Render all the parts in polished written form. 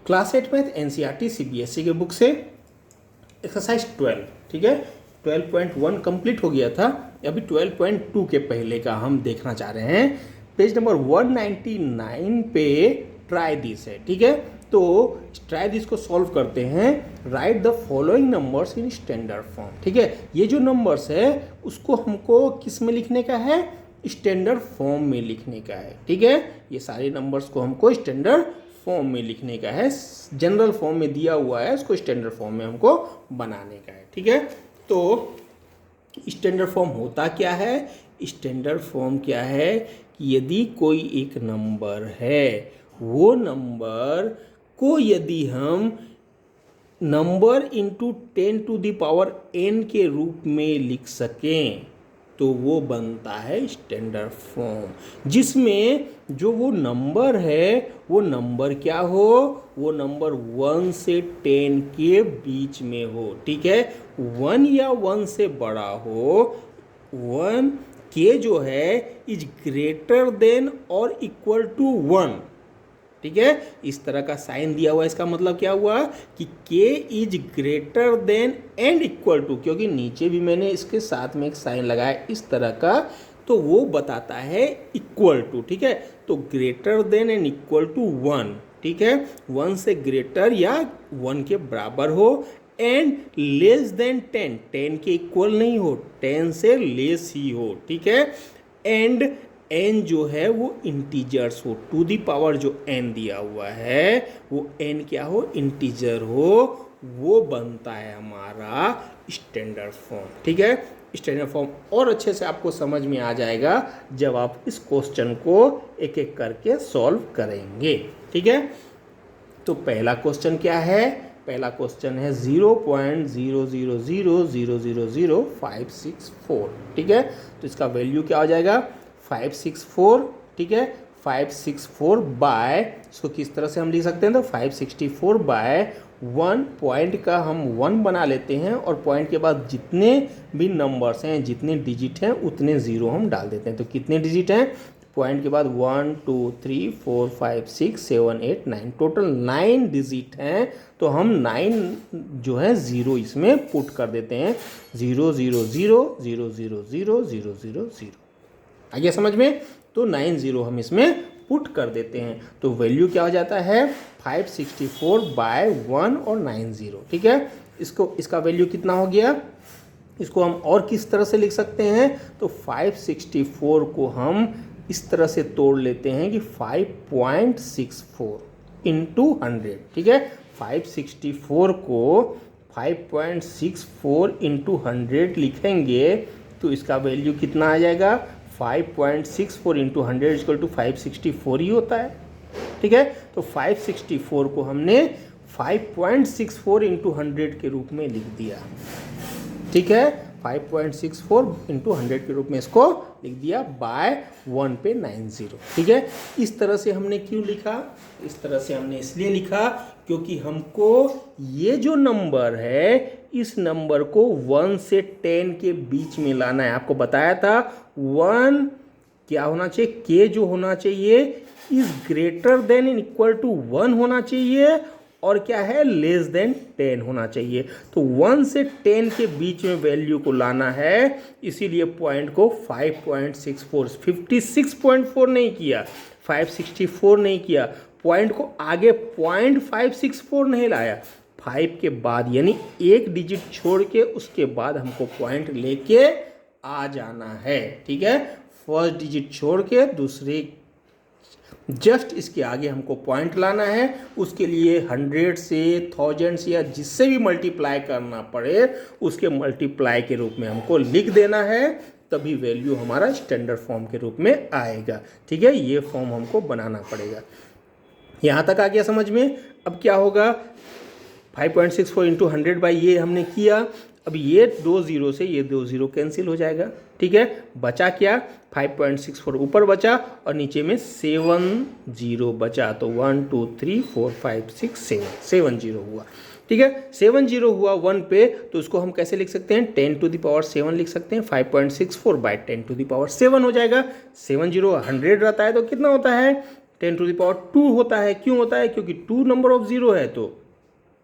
Class 8 math NCERT CBSE के book से exercise 12, ठीक है। 12.1 कंप्लीट हो गया था, अभी 12.2 के पहले का हम देखना चाह रहे हैं। पेज नंबर 199 पे ट्राई दिस है, ठीक है। तो ट्राई दिस को सॉल्व करते हैं। Right the following numbers in standard form, ठीक है। ये जो नंबर्स है उसको हमको किस में लिखने का है, स्टैंडर्ड फॉर्म में लिखने का है, ठीक है। ये सारे नंबर्स को हमको स्टैंडर्ड फॉर्म में लिखने का है। जनरल फॉर्म में दिया हुआ है, उसको स्टैंडर्ड फॉर्म में हमको बनाने का है, ठीक है। तो स्टैंडर्ड फॉर्म होता क्या है, स्टैंडर्ड फॉर्म क्या है कि यदि कोई एक नंबर है, वो नंबर को यदि हम नंबर इंटू 10⁻n के रूप में लिख सकें तो वो बनता है स्टैंडर्ड फॉर्म, जिसमें जो वो नंबर है वो नंबर क्या हो, वो नंबर 1 से 10 के बीच में हो, ठीक है। 1 या 1 से बड़ा हो, 1 के जो है इज ग्रेटर देन और इक्वल टू 1, ठीक है। इस तरह का साइन दिया हुआ है, इसका मतलब क्या हुआ कि k is greater than and equal to, क्योंकि नीचे भी मैंने इसके साथ में एक साइन लगाया इस तरह का, तो वो बताता है इक्वल टू, ठीक है। तो greater than and equal to 1, ठीक है। 1 से ग्रेटर या 1 के बराबर हो, एंड लेस देन 10, 10 के इक्वल नहीं हो, 10 से लेस ही हो, ठीक है। एंड n जो है वो इंटीजर्स हो, टू दी पावर जो n दिया हुआ है वो n क्या हो, इंटीजर हो, वो बनता है हमारा स्टैंडर्ड फॉर्म, ठीक है। स्टैंडर्ड फॉर्म और अच्छे से आपको समझ में आ जाएगा जब आप इस क्वेश्चन को एक एक करके सॉल्व करेंगे, ठीक है। तो पहला क्वेश्चन क्या है, पहला क्वेश्चन है 0.000000564, ठीक है। तो इसका वैल्यू क्या हो जाएगा 564, ठीक है। 564 बाय, इसको किस तरह से हम लिख सकते हैं, तो 564 बाय 1, पॉइंट का हम 1 बना लेते हैं और पॉइंट के बाद जितने भी नंबर्स हैं, जितने डिजिट हैं उतने ज़ीरो हम डाल देते हैं। तो कितने डिजिट हैं, पॉइंट के बाद 1 2 3 4 5 6 7 8 9, टोटल 9 डिजिट हैं। तो हम 9 जो है ज़ीरो इसमें पुट कर देते हैं, 0 0 0 0 0 0 0 0 0, आ गया समझ में। तो 9 0 हम इसमें पुट कर देते हैं, तो वैल्यू क्या हो जाता है 564 बाय 1 और 9 0, ठीक है। इसका वैल्यू कितना हो गया, इसको हम और किस तरह से लिख सकते हैं, तो 564 को हम इस तरह से तोड़ लेते हैं कि 5.64 इंटू 100, ठीक है। 564 को 5.64 इंटू 100 लिखेंगे तो इसका वैल्यू कितना आ जाएगा, 5.64 इंटू 100 इक्वल टू 564 ही होता है, ठीक है। तो 564 को हमने 5.64 इंटू 100 के रूप में लिख दिया, ठीक है। 5.64 इंटू 100 के रूप में इसको लिख दिया बाय 1 पे 90, ठीक है। इस तरह से हमने क्यों लिखा, इस तरह से हमने इसलिए लिखा क्योंकि हमको ये जो नंबर है इस नंबर को 1 से 10 के बीच में लाना है। आपको बताया था 1 क्या होना चाहिए, k जो होना चाहिए is greater than and equal to 1 होना चाहिए, और क्या है लेस देन 10 होना चाहिए। तो 1 से 10 के बीच में वैल्यू को लाना है, इसीलिए पॉइंट को 5.64 56.4 नहीं किया, 564 नहीं किया, पॉइंट को आगे 0.564 नहीं लाया, 5 के बाद यानी एक डिजिट छोड़ के उसके बाद हमको पॉइंट लेके आ जाना है, ठीक है। फर्स्ट डिजिट छोड़ के दूसरे जस्ट इसके आगे हमको पॉइंट लाना है, उसके लिए 100 से 1000 से या जिससे भी मल्टीप्लाई करना पड़े उसके मल्टीप्लाई के रूप में हमको लिख देना है, तभी वैल्यू हमारा स्टैंडर्ड फॉर्म के रूप में आएगा, ठीक है। ये फॉर्म हमको बनाना पड़ेगा। यहाँ तक आ गया समझ में। अब क्या होगा 5.64 इंटू 100 बाई ये हमने किया, अब ये 2 0 से ये 2 0 कैंसिल हो जाएगा, ठीक है। बचा क्या 5.64 ऊपर बचा और नीचे में 7 0 बचा, तो 1 2 3 4 5 6 7 0 हुआ, ठीक है। 7 0 हुआ 1 पे, तो उसको हम कैसे लिख सकते हैं 10⁻7 लिख सकते हैं, 5.64 बाई 10⁻7 हो जाएगा। 7 0 100 रहता है तो कितना होता है 10⁻² होता है। क्यों होता है? क्योंकि 2 नंबर ऑफ जीरो है तो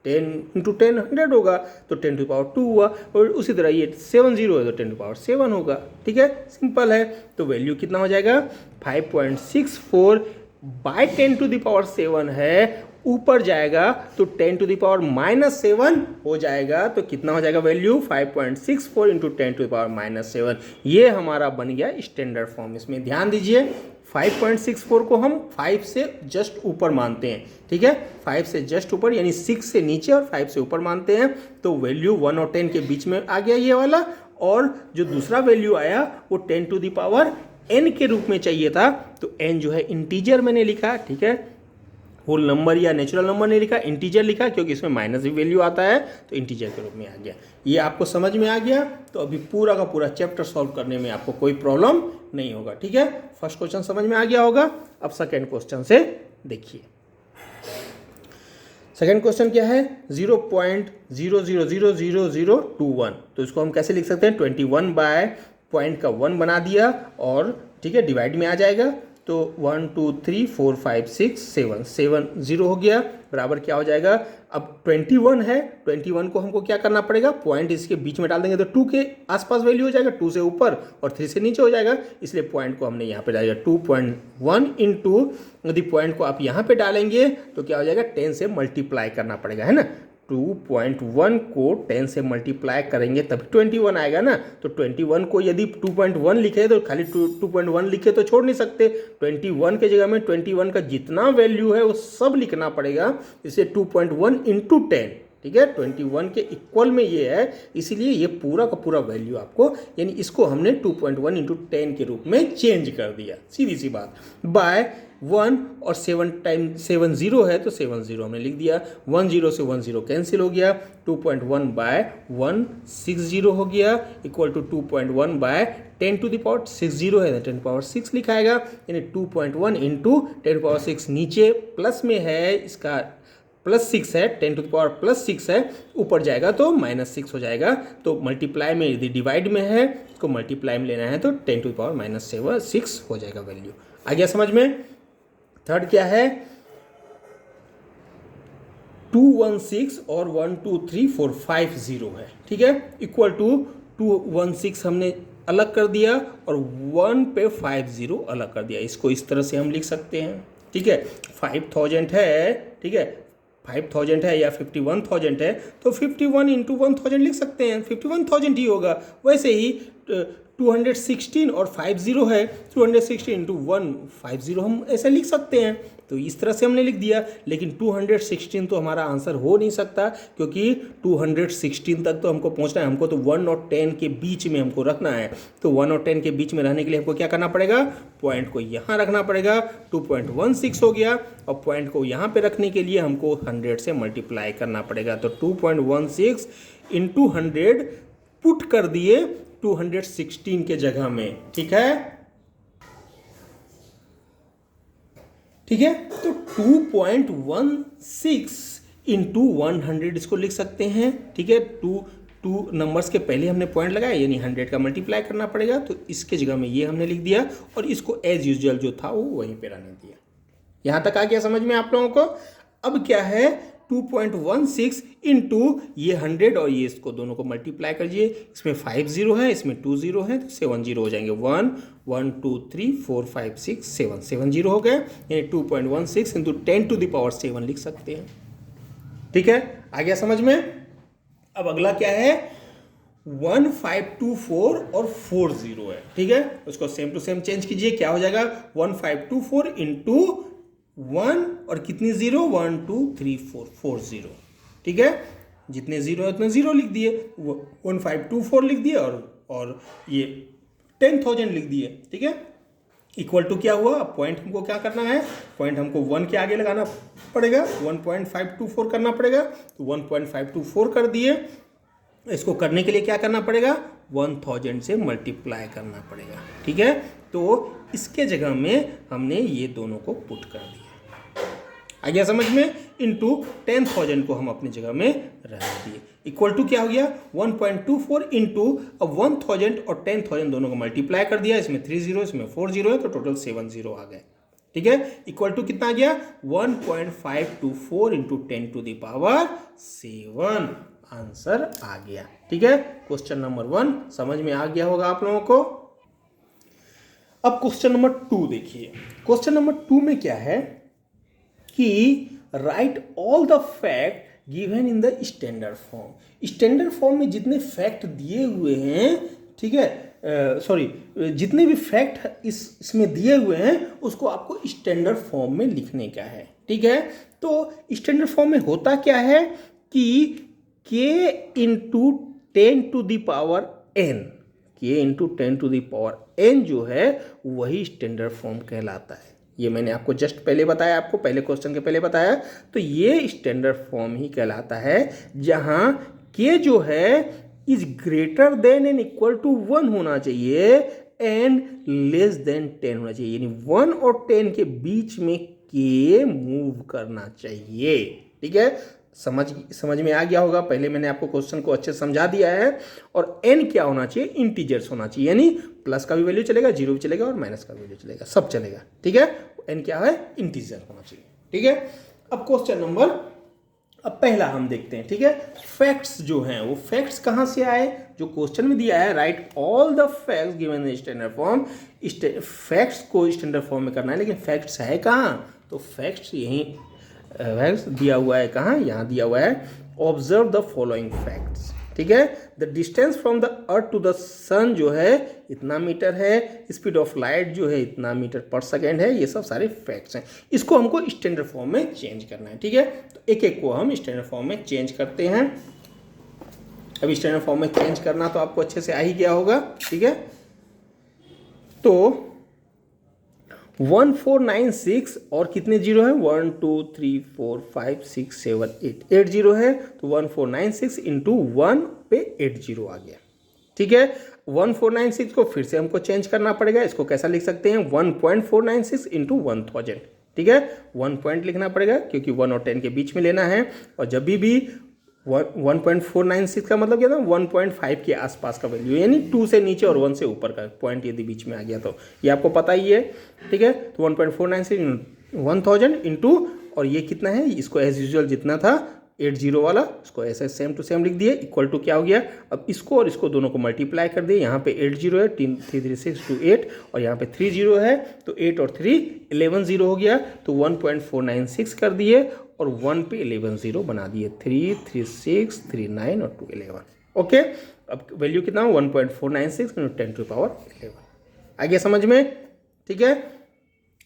10 × 10 100 होगा, तो 10⁻² हुआ। और उसी तरह ये 7 जीरो है तो 10⁻7 होगा। ठीक है, सिंपल है। तो वैल्यू कितना हो जाएगा? 5.64 बाय 10⁻7 है, ऊपर जाएगा तो 10⁻⁻7 हो जाएगा। तो कितना हो जाएगा वैल्यू? 5.64 × 10⁻⁻7। ये हमारा बन गया स्टैंडर्ड फॉर्म। इसमें ध्यान दीजिए, 5.64 को हम 5 से जस्ट ऊपर मानते हैं। ठीक है, 5 से जस्ट ऊपर यानी 6 से नीचे और 5 से ऊपर मानते हैं। तो वैल्यू 1 और 10 के बीच में आ गया ये वाला, और जो दूसरा वैल्यू आया वो 10⁻n के रूप में चाहिए था। तो n जो है इंटीजर मैंने लिखा। ठीक है, होल नंबर या नेचुरल नंबर नहीं लिखा, इंटीजर लिखा, क्योंकि इसमें माइनस भी वैल्यू आता है तो इंटीजर के रूप में आ गया। ये आपको समझ में आ गया। तो अभी पूरा का पूरा चैप्टर सॉल्व करने में आपको कोई प्रॉब्लम नहीं होगा। ठीक है, फर्स्ट क्वेश्चन समझ में आ गया होगा। अब सेकेंड क्वेश्चन से देखिए। सेकेंड क्वेश्चन क्या है? 0.000021। तो इसको हम कैसे लिख सकते हैं? 21 बाय पॉइंट का 1 बना दिया, और ठीक है डिवाइड में आ जाएगा। तो 1 2 3 4 5 6 7 7 0 हो गया, बराबर क्या हो जाएगा? अब 21 है, 21 को हमको क्या करना पड़ेगा? पॉइंट इसके बीच में डाल देंगे तो 2 के आसपास वैल्यू हो जाएगा, 2 से ऊपर और 3 से नीचे हो जाएगा। इसलिए पॉइंट को हमने यहाँ पे डाला 2.1 इंटू, यदि पॉइंट को आप यहाँ पे डालेंगे तो क्या हो जाएगा? 10 से मल्टीप्लाई करना पड़ेगा, है ना। 2.1 को 10 से मल्टीप्लाई करेंगे तभी 21 आएगा ना। तो 21 को यदि 2.1 लिखे तो खाली 2.1 लिखे तो छोड़ नहीं सकते। 21 के जगह में 21 का जितना वैल्यू है वो सब लिखना पड़ेगा। इसे 2.1 इंटू 10, ठीक है, 21 के इक्वल में ये है, इसीलिए ये पूरा का पूरा वैल्यू आपको, यानी इसको हमने 2.1 इंटू 10 के रूप में चेंज कर दिया। सीधी सी बात। बाय 1 और 7 टाइम 7 0 है तो 7 0 हमने लिख दिया। 1 0 से 1 0 कैंसिल हो गया। 2.1 बाय 160 हो गया, इक्वल टू 2.1 बाय 10⁻60 है, 10⁻6 लिखाएगा। यानी 2.1 इंटू 10⁻6, नीचे प्लस में है, इसका +6 है, 10⁻+6 है, ऊपर जाएगा तो -6 हो जाएगा। तो मल्टीप्लाई में, यदि डिवाइड में है इसको मल्टीप्लाई में लेना है तो 10⁻6 हो जाएगा वैल्यू। आ गया समझ में। थर्ड क्या है? 216 और 1 2 3 4 5 0 है, ठीक है, इक्वल टू 216 हमने अलग कर दिया और 1 पे 5 0 अलग कर दिया। इसको इस तरह से हम लिख सकते हैं, ठीक है। 5000 है, ठीक है, 5000 है या 51,000 है तो 51 इंटू 1000 लिख सकते हैं, 51,000 ही होगा। वैसे ही 216 और 50 है, 216 इंटू 150 हम ऐसे लिख सकते हैं। तो इस तरह से हमने लिख दिया। लेकिन 216 तो हमारा आंसर हो नहीं सकता, क्योंकि 216 तक तो हमको पहुंचना है। हमको तो 1 और 10 के बीच में हमको रखना है। तो 1 और 10 के बीच में रहने के लिए हमको क्या करना पड़ेगा? पॉइंट को यहाँ रखना पड़ेगा। 2.16 हो गया, और पॉइंट को यहाँ पे रखने के लिए हमको 100 से मल्टीप्लाई करना पड़ेगा। तो 2.16 इंटू 100 पुट कर दिए 216 के जगह में, ठीक है, ठीक है। तो 2.16 इंटू 100 इसको लिख सकते हैं, ठीक है। टू नंबर्स के पहले हमने पॉइंट लगाया, यानी 100 का मल्टीप्लाई करना पड़ेगा। तो इसके जगह में ये हमने लिख दिया, और इसको एज यूजुअल जो था वो वहीं पे रहने दिया। यहां तक आ गया समझ में आप लोगों को। अब क्या है? 2.16 इंटू ये 100 और ये इसको दोनों को मल्टीप्लाई करिए। इसमें 5 0 है, इसमें 2 0 है, तो 7 0 हो जाएंगे। 1 1 2 3 4 5 6 7 7 0 हो गए। यानी 2.16 इंटू 10⁻7 लिख सकते हैं, ठीक है। आ गया समझ में। अब अगला क्या है? 1524 और 40 है, ठीक है। उसको सेम टू सेम चेंज कीजिए। क्या हो जाएगा? 1524 इंटू 1 और कितनी 0? 1 2 3 4 4 0, ठीक है। जितने 0 है उतने 0 लिख दिए, 1524 लिख दिए, और ये 10,000 लिख दिए, ठीक है। इक्वल टू क्या हुआ? अब पॉइंट हमको क्या करना है? पॉइंट हमको 1 के आगे लगाना पड़ेगा, 1.524 करना पड़ेगा। तो 1.524 कर दिए। इसको करने के लिए क्या करना पड़ेगा? 1000 से मल्टीप्लाई करना पड़ेगा, ठीक है। तो इसके जगह में हमने ये दोनों को पुट कर दिया। आ गया समझ में। इंटू 10,000 को हम अपनी जगह में रहने दिए। इक्वल टू क्या हो गया? 1.24 इंटू, अब 1000 और 10,000 दोनों को मल्टीप्लाई कर दिया। इसमें 3 0, इसमें 4 0 है, तो टोटल 7 0 आ गए। ठीक है, इक्वल टू कितना आ गया 1.524 इंटू 10⁻7 आंसर आ गया। ठीक है, क्वेश्चन नंबर 1 समझ में आ गया होगा आप लोगों को। अब क्वेश्चन नंबर 2 देखिए। क्वेश्चन नंबर 2 में क्या है कि right all the fact given in the standard form. Standard form में जितने फैक्ट दिए हुए हैं, ठीक है, जितने भी फैक्ट इसमें दिए हुए हैं उसको आपको स्टैंडर्ड फॉर्म में लिखने का है। ठीक है, तो स्टैंडर्ड फॉर्म में होता क्या है कि k into 10⁻n, k into 10⁻n जो है वही स्टैंडर्ड फॉर्म कहलाता है। ये मैंने आपको जस्ट पहले बताया, आपको पहले क्वेश्चन के पहले बताया। तो ये स्टैंडर्ड फॉर्म ही कहलाता है जहां k जो है is greater than and equal to 1 होना चाहिए एंड लेस देन 10 होना चाहिए, यानी 1 और 10 के बीच में k मूव करना चाहिए। ठीक है, समझ में आ गया होगा। पहले मैंने आपको क्वेश्चन को अच्छे से समझा दिया है। और n क्या होना चाहिए, इंटीजर्स होना चाहिए, यानी प्लस का भी वैल्यू चलेगा, जीरो भी चलेगा और माइनस का वैल्यू चलेगा, सब चलेगा। ठीक है, n क्या है, इंटीजर होना चाहिए। ठीक है, अब क्वेश्चन नंबर, अब पहला हम देखते हैं। ठीक है, फैक्ट्स जो हैं वो फैक्ट्स कहाँ से आए, जो क्वेश्चन में दिया है right all the facts given in standard form. Facts को स्टैंडर्ड फॉर्म में करना है, लेकिन फैक्ट्स है कहाँ, तो फैक्ट्स यहीं फैक्ट्स दिया हुआ है, कहाँ, यहाँ दिया हुआ है। Observe the following facts. ठीक है, the distance from the earth to the sun जो है इतना मीटर है, स्पीड ऑफ लाइट जो है इतना मीटर पर सेकेंड है। ये सब सारे फैक्ट्स हैं, इसको हमको स्टैंडर्ड फॉर्म में चेंज करना है। ठीक है, तो एक एक को हम स्टैंडर्ड फॉर्म में चेंज करते हैं। अब स्टैंडर्ड फॉर्म में चेंज करना तो आपको अच्छे से आ ही गया होगा। ठीक है, तो 1496 और कितने जीरो है, 1 2 3 4 5 6 7 8 जीरो है। तो 1496 इंटू 1 पे 8 जीरो आ गया। ठीक है, 1496 को फिर से हमको चेंज करना पड़ेगा। इसको कैसा लिख सकते हैं, 1.496 इंटू 1000। ठीक है, 1 पॉइंट लिखना पड़ेगा क्योंकि 1 और 10 के बीच में लेना है। और जब भी 1.496 का मतलब क्या था, 1.5 के आसपास का वैल्यू, यानी 2 से नीचे और 1 से ऊपर का पॉइंट यदि बीच में आ गया तो ये आपको पता ही है। ठीक है, तो 1.496 1000 इंटू, और ये कितना है, इसको एज यूजुअल जितना था 80 वाला इसको ऐसे सेम टू सेम लिख दिए, इक्वल टू क्या हो गया, अब इसको और इसको दोनों को मल्टीप्लाई कर दिए। यहाँ पे 80 है, 3 3 6 2 8, और यहाँ पे 30 है, तो 8 और 3 11 जीरो हो गया। तो 1.496 कर दिए और 1 पे 11 जीरो बना दिए, 3 3 6 3 9 और 2 11। ओके, अब वैल्यू कितना, 1.496 × 10⁻11 आ गया समझ में। ठीक है,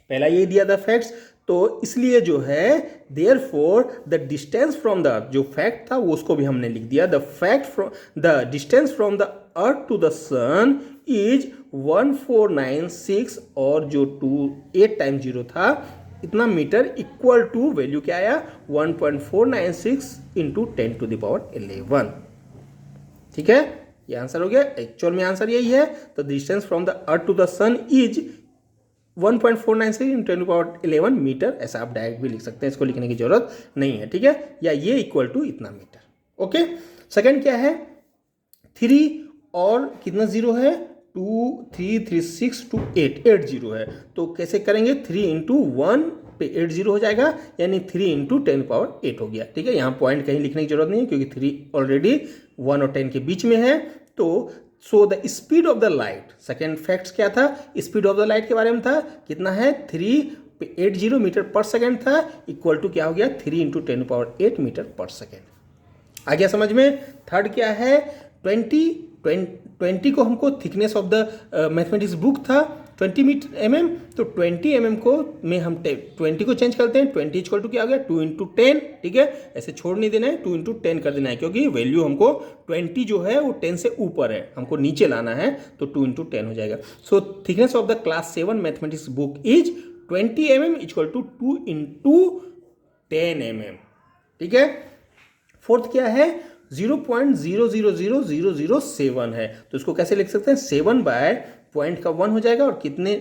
पहला ये दिया था फैक्ट्स, तो इसलिए जो है therefore the distance from the earth, जो फैक्ट था वो उसको भी हमने लिख दिया, the fact from the distance from the earth to the sun is 1496, और जो 8 टाइम 0 था इतना मीटर, इक्वल टू वैल्यू क्या आया, 1.496 इंटू 10⁻11। ठीक है, ये आंसर हो गया। एक्चुअल में आंसर यही है। तो distance from the earth to the sun is 1.496 × 10⁻11 metre. ऐसा आप डायरेक्ट भी लिख सकते हैं, इसको लिखने की जरूरत नहीं है। ठीक है, या ये इक्वल टू इतना मीटर। ओके, सेकंड क्या है, 3 और कितना जीरो है, 2 3 3 6 2 8 जीरो है। तो कैसे करेंगे, 3 इंटू 1 पे 80 हो जाएगा, यानी 3 इंटू 10⁻8 हो गया। ठीक है, यहाँ पॉइंट कहीं लिखने की जरूरत नहीं है क्योंकि 3 ऑलरेडी 1 और 10 के बीच में है। तो so the speed of the light, second fact क्या था, स्पीड ऑफ द लाइट के बारे में था, कितना है, 380 मीटर पर सेकेंड था, इक्वल टू क्या हो गया, 3 इंटू 10⁻8 मीटर पर सेकेंड। आ गया समझ में। थर्ड क्या है, 20 को हमको thickness of the mathematics book था 20 mm, तो 20 mm को में हम 20 को चेंज करते हैं। 20 इक्वल टू क्या हो गया, 2 इंटू 10। ठीक है, ऐसे छोड़ नहीं देना है, 2 इंटू 10 कर देना है, क्योंकि वैल्यू हमको 20 जो है वो 10 से ऊपर है, हमको नीचे लाना है, तो 2 इंटू 10 हो जाएगा। So thickness of the class 7 mathematics book is 20 mm equal to 2 into 10 mm। ठीक है, फोर्थ क्या है, 0.000007 है, तो इसको कैसे लिख सकते हैं, 7 बाय पॉइंट का 1 हो जाएगा, और कितने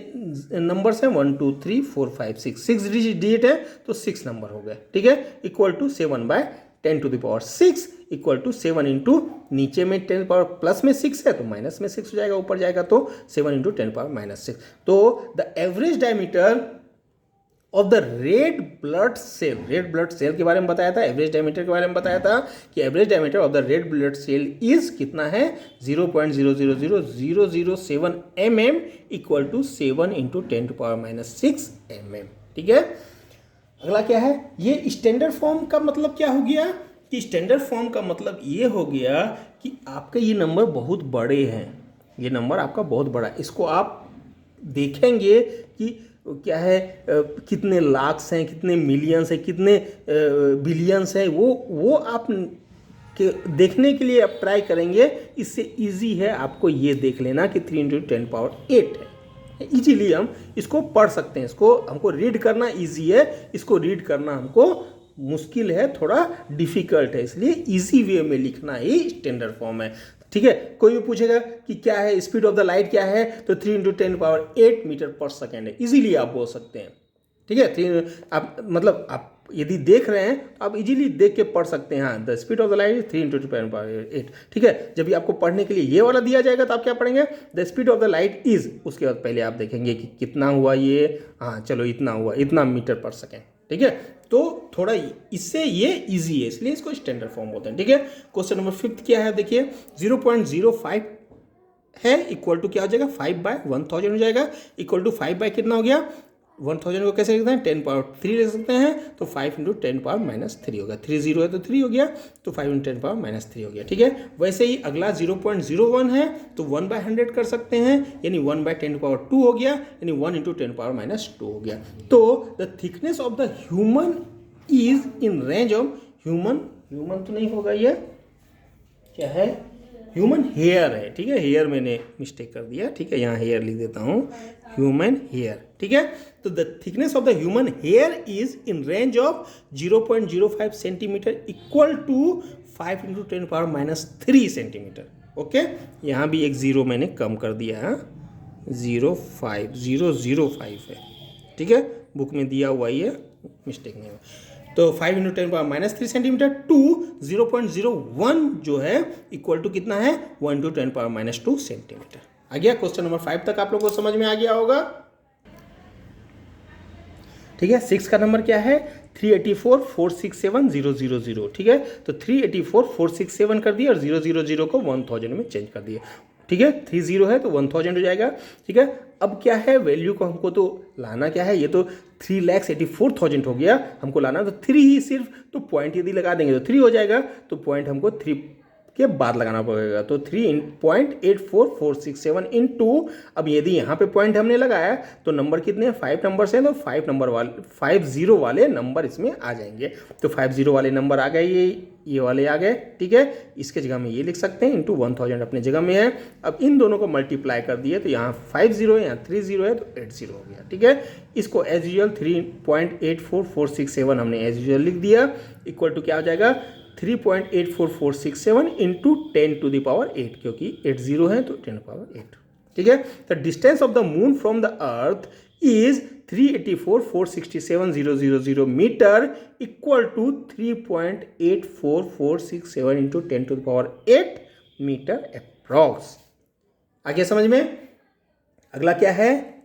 नंबर्स हैं, 1 2 3 4 5 6 डिजिट है, तो 6 नंबर हो गए। ठीक है, equal to 7 by 10⁻6 equal to 7 into, नीचे में 10 पावर प्लस में 6 है तो माइनस में 6 हो जाएगा, ऊपर जाएगा तो 7 इंटू 10⁻⁻6। तो the average diameter of the red blood cell के बारे में बताया था, एवरेज डायमीटर के बारे में बताया था कि average diameter of the red blood cell is कितना है 0.000007 mm equal to 7 into 10⁻⁻6 mm। ठीक है, अगला क्या है, ये स्टैंडर्ड फॉर्म का मतलब क्या हो गया कि स्टैंडर्ड फॉर्म का मतलब ये हो गया कि आपके ये नंबर बहुत बड़े हैं, ये नंबर आपका बहुत बड़ा है। इसको आप देखेंगे कि क्या है, कितने लाख्स हैं, कितने मिलियंस हैं, कितने बिलियंस हैं, वो आप के देखने के लिए आप ट्राई करेंगे। इससे इजी है आपको ये देख लेना कि 3 × 10⁸ है। इजीली हम इसको पढ़ सकते हैं, इसको हमको रीड करना इजी है, इसको रीड करना हमको मुश्किल है, थोड़ा डिफिकल्ट है, इसलिए इजी वे में लिखना ही स्टैंडर्ड फॉर्म है। ठीक है, कोई भी पूछेगा कि क्या है स्पीड ऑफ द लाइट क्या है, तो 3 × 10⁸ मीटर पर सेकेंड है, इजीली आप बोल सकते हैं। ठीक है, आप मतलब आप यदि देख रहे हैं तो आप इजीली देख के पढ़ सकते हैं, हाँ the speed of the light is 3 × 10⁸। ठीक है, जब भी आपको पढ़ने के लिए ये वाला दिया जाएगा तो आप क्या पढ़ेंगे, the speed of the light is, उसके बाद पहले आप देखेंगे कि कितना हुआ ये, हाँ चलो इतना हुआ, इतना मीटर पर सेकेंड। ठीक है, तो थोड़ा इससे ये इजी है, इसलिए इसको स्टैंडर्ड फॉर्म बोलते हैं। ठीक है, क्वेश्चन नंबर 5 क्या है, देखिए 0.05 है इक्वल टू क्या हो जाएगा 5/1000 हो जाएगा, इक्वल टू 5 कितना हो गया 1000 को कैसे लिखते हैं 10⁻³ लिख सकते हैं, तो 5 × 10⁻³ हो गया, 3 0 है तो 3 हो गया, तो 5 × 10⁻³ हो गया। ठीक है, वैसे ही अगला 0.01 है तो 1/100 कर सकते हैं, यानी 1/10⁻² हो गया, यानी 1 × 10⁻² हो गया। तो the thickness of the human is in range of human तो नहीं होगा, ये क्या है ह्यूमन हेयर है। ठीक है, हेयर मैंने मिस्टेक कर दिया, ठीक है, यहाँ हेयर लिख देता हूँ, ह्यूमन हेयर। ठीक है, तो the thickness of the human hair is in range of 0.05 centimetre equal to 5 × 10⁻³ centimetre. Okay, यहाँ भी एक जीरो मैंने कम कर दिया है, 0.5 है। ठीक है, बुक में दिया हुआ ही है, मिस्टेक नहीं है। तो 5 × 10⁻³ सेंटीमीटर टू 0.01 जो है इक्वल टू कितना है 1 × 10⁻² सेंटीमीटर। आ गया, क्वेश्चन नंबर 5 तक आप लोगों को समझ में आ गया होगा। ठीक है, 6 का नंबर क्या है 384,467,000। ठीक है, तो 384,467 कर दिया और 000 को 1000 में चेंज कर दिया। ठीक है, 30 है तो 1000 हो जाएगा। ठीक है, अब क्या है वैल्यू को हमको तो लाना क्या है, ये तो 3,84,000 हो गया, हमको लाना तो 3 ही सिर्फ, तो पॉइंट यदि लगा देंगे तो 3 हो जाएगा, तो पॉइंट हमको 3 के बाद लगाना पड़ेगा, तो 3.84467 इंटू, अब यदि यहाँ पे पॉइंट हमने लगाया तो नंबर कितने 5 नंबर से, तो 50 वाले नंबर इसमें आ जाएंगे, तो 50 वाले नंबर आ गए, ये वाले आ गए। ठीक है, इसके जगह में ये लिख सकते हैं, इंटू 1000 अपने जगह में है। अब इन दोनों को मल्टीप्लाई कर दिए तो यहाँ 50 है, यहाँ 30 है, तो 80 हो गया। ठीक है, इसको एज यूजुअल 3.84467 हमने एज यूजुअल लिख दिया, इक्वल टू क्या हो जाएगा 3.84467 इंटू 10⁸, क्योंकि 80 है तो 10⁸। ठीक है, the distance of the moon from the earth is 384,467,000 metre equal to 3.84467 into 10⁸ metre approx. आ गया समझ में। अगला क्या है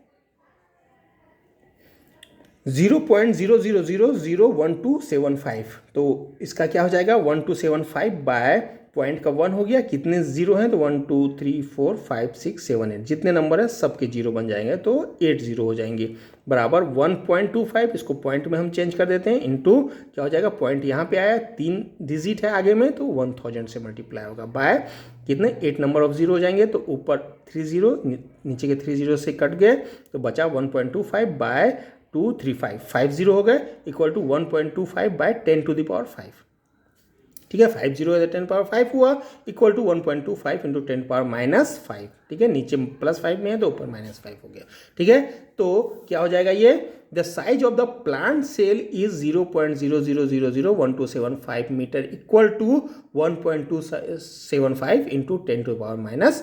0.00001275, तो इसका क्या हो जाएगा 1275 बाय पॉइंट का 1 हो गया, कितने जीरो हैं तो 1 2 3 4 5 6 7 8, जितने नंबर हैं सबके जीरो बन जाएंगे, तो 8 जीरो हो जाएंगे, बराबर 1.25, इसको पॉइंट में हम चेंज कर देते हैं, इंटू क्या हो जाएगा पॉइंट यहाँ पे आया 3 डिजिट है आगे में, तो 1000 से मल्टीप्लाई होगा बाय कितने 8 नंबर ऑफ जीरो हो जाएंगे, तो ऊपर 3 जीरो नीचे के 3 जीरो से कट गए, तो बचा 1.25 बाय 235 50 हो गए, इक्वल टू 1.25 बाय 10⁵। ठीक है, 50 है तो 10⁵ हुआ, इक्वल टू 1.25 इंटू 10⁻⁵। ठीक है, नीचे +5 में है तो ऊपर -5 हो गया। ठीक है, तो क्या हो जाएगा ये the size of the plant cell is 0.00001275 metre equal to 1.275 into 10⁻⁵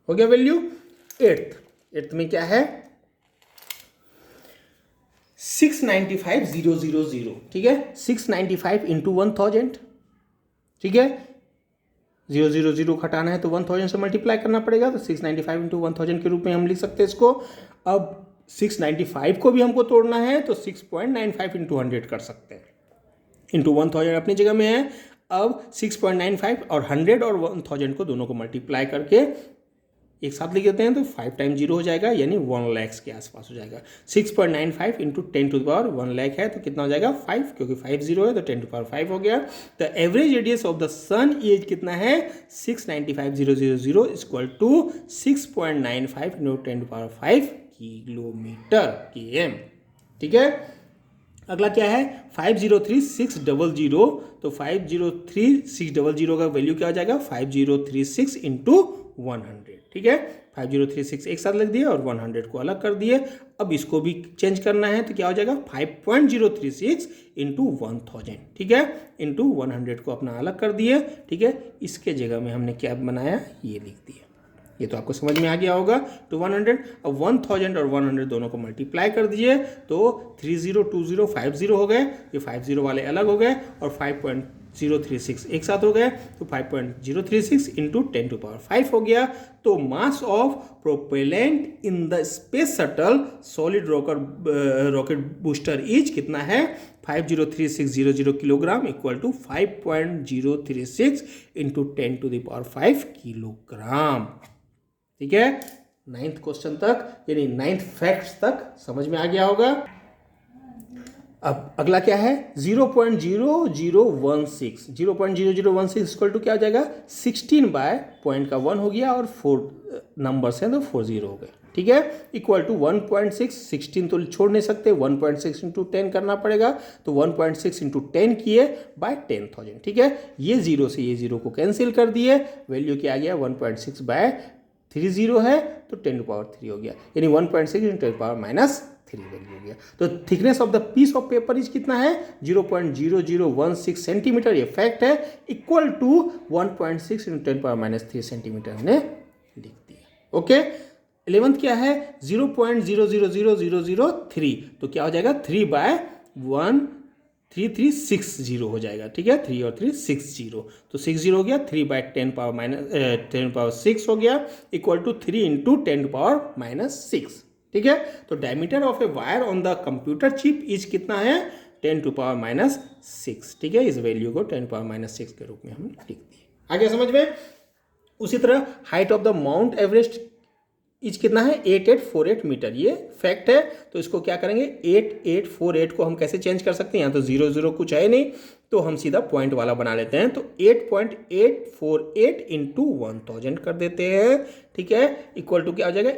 हो गया वैल्यू। एट्थ में क्या है 695,000। ठीक है, 695 इंटू 1000। ठीक है, 000 घटाना है तो 1000 से मल्टीप्लाई करना पड़ेगा, तो 695 इंटू 1000 के रूप में हम लिख सकते हैं इसको। अब 695 को भी हमको तोड़ना है तो 6.95 इंटू 100 कर सकते हैं। इंटू 1000 अपनी जगह में है। अब 6.95 और 100 और 1000 को दोनों को मल्टीप्लाई करके एक साथ लिख देते हैं तो 5 टाइम्स 0 हो जाएगा, यानी 1 लाख के आसपास हो जाएगा। 6.95 into 10 to the power 1 lakh है तो कितना हो जाएगा 5, क्योंकि 5 0 है तो 10 टू पावर 5 हो गया। तो average radius of the sun is कितना है 695,000 equal to 6.95 into 10 to power 5 kilometre km। ठीक है, अगला क्या है 503600, तो 503600 का वैल्यू क्या हो जाएगा 5036 इंटू 100। ठीक है, 5036 एक साथ लिख दिए और 100 को अलग कर दिए। अब इसको भी चेंज करना है तो क्या हो जाएगा 5.036 इंटू 1000। ठीक है, इंटू 100 को अपना अलग कर दिए। ठीक है, इसके जगह में हमने क्या बनाया ये लिख दिया। ये तो आपको समझ में आ गया होगा। तो 100, अब 1000 और 100 दोनों को मल्टीप्लाई कर दिए तो 302050 हो गए, ये 50 वाले अलग हो गए और 5.036 एक साथ हो गए तो 5.036 इंटू 10 टू पावर 5 हो गया। तो mass of propellant in the space shuttle solid rocket booster is कितना है 503600 kilogram equal to 5.036 into 10 to the power 5 kilogram. ठीक है, 9th क्वेश्चन तक यानी 9th फैक्ट्स तक समझ में आ गया होगा। अब अगला क्या है 0.0016 0.0016 इक्वल टू क्या हो जाएगा 16 बाय पॉइंट का 1 हो गया और 4 नंबर्स हैं तो 40 हो गए। ठीक है, इक्वल टू 1.6, 16 तो छोड़ नहीं सकते, 1.6 इंटू 10 करना पड़ेगा तो 1.6 इंटू 10 किए बाय 10,000। ठीक है, ये 0 से ये 0 को कैंसिल कर दिए, वैल्यू क्या आ गया 1.6 बाय 30 है तो 10 टू पावर 3 हो गया, यानी 1.6 इंटू 10 पावर -3 वैल्यू हो गया। तो thickness of the piece of paper is कितना है 0.0016 सेंटीमीटर, ये फैक्ट है, equal to 1.6 into 10 power -3 centimetre हमने लिख दिया। ओके, 11th क्या है 0.000003, तो क्या हो जाएगा 3/13360 हो जाएगा। ठीक है, 3 और 3 60, तो 60 हो गया, 3 बाय 10 पावर 6 हो गया इक्वल टू 3 इंटू 10 पावर -6। ठीक है, तो diameter of a wire on the computer chip is कितना है 10 टू पावर -6। ठीक है, इस वैल्यू को 10 पावर -6 के रूप में हम लिख दिए। आगे समझ में। उसी तरह height of the Mount Everest is कितना है 8848 मीटर, ये फैक्ट है। तो इसको क्या करेंगे 8848 को हम कैसे चेंज कर सकते हैं, यहाँ तो 00 कुछ है नहीं तो हम सीधा पॉइंट वाला बना लेते हैं, तो 8.848 इंटू 1000 कर देते हैं। ठीक है, इक्वल टू क्या हो जाएगा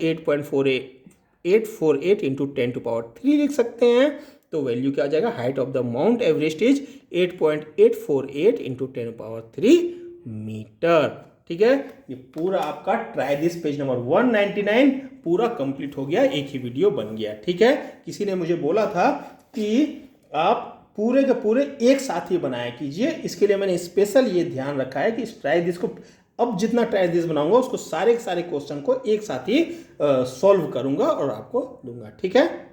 848 इंटू 10 टू पावर 3 लिख सकते हैं। तो वैल्यू क्या हो जाएगा height of the Mount Everest is 8.848 into 10 power 3 metre. ठीक है, ये पूरा आपका ट्राई दिस पेज नंबर 199 पूरा कंप्लीट हो गया, एक ही वीडियो बन गया। ठीक है, किसी ने मुझे बोला था कि आप पूरे के पूरे एक साथ ही बनाया कीजिए, इसके लिए मैंने स्पेशल ये ध्यान रखा है कि इस ट्राई दिस को अब जितना ट्राई दिस बनाऊंगा उसको सारे के सारे क्वेश्चन को एक साथ ही सॉल्व करूंगा और आपको दूंगा। ठीक है।